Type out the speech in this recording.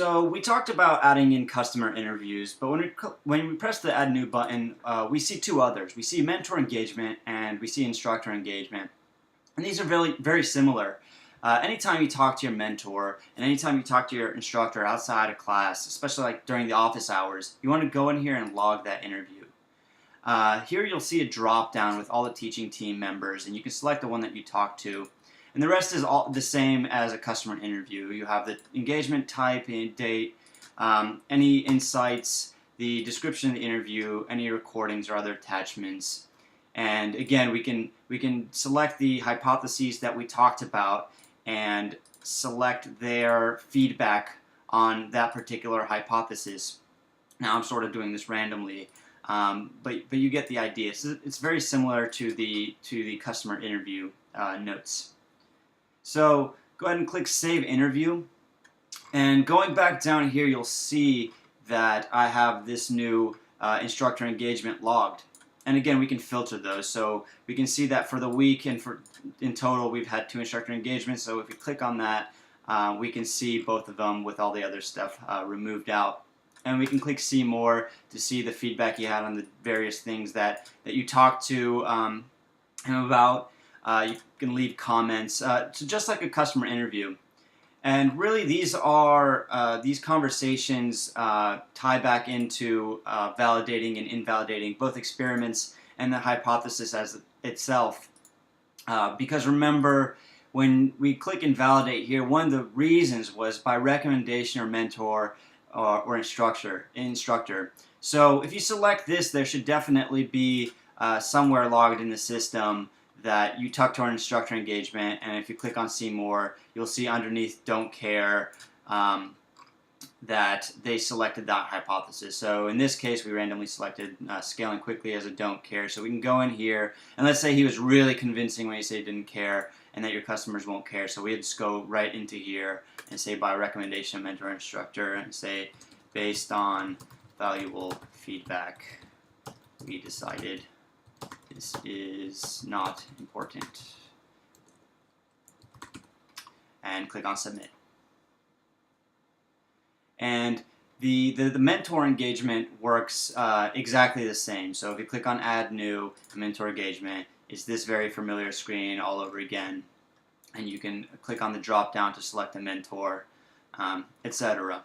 So we talked about adding in customer interviews, but when we press the Add New button, we see two others. We see mentor engagement and we see instructor engagement. And these are very similar. Anytime you talk to your mentor and anytime you talk to your instructor outside of class, especially like during the office hours, you want to go in here and log that interview. Here you'll see a drop down with all the teaching team members, and you can select the one that you talk to. And the rest is all the same as a customer interview. You have the engagement type and date, any insights, the description of the interview, any recordings or other attachments. And again, we can select the hypotheses that we talked about and select their feedback on that particular hypothesis. Now I'm sort of doing this randomly, but you get the idea. So it's very similar to the customer interview notes. So go ahead and click Save Interview, and going back down here you'll see that I have this new instructor engagement logged. And again, we can filter those, so we can see that for the week and in total we've had 2 instructor engagements. So if we click on that, we can see both of them with all the other stuff removed out. And we can click See More to see the feedback you had on the various things that you talked to him about. You can leave comments, so just like a customer interview. And really these conversations tie back into validating and invalidating both experiments and the hypothesis as itself. Because remember, when we click Invalidate here, one of the reasons was by recommendation or mentor or instructor. So if you select this, there should definitely be somewhere logged in the system that you talk to our instructor engagement, and if you click on See More, you'll see underneath Don't Care that they selected that hypothesis. So in this case, we randomly selected scaling quickly as a don't care. So we can go in here, and let's say he was really convincing when he said he didn't care and that your customers won't care. So we just go right into here and say by recommendation, mentor, or instructor, and say based on valuable feedback, we decided this is not important. And click on Submit. And the mentor engagement works exactly the same. So if you click on Add New, the mentor engagement is this very familiar screen all over again. And you can click on the drop down to select a mentor, etc.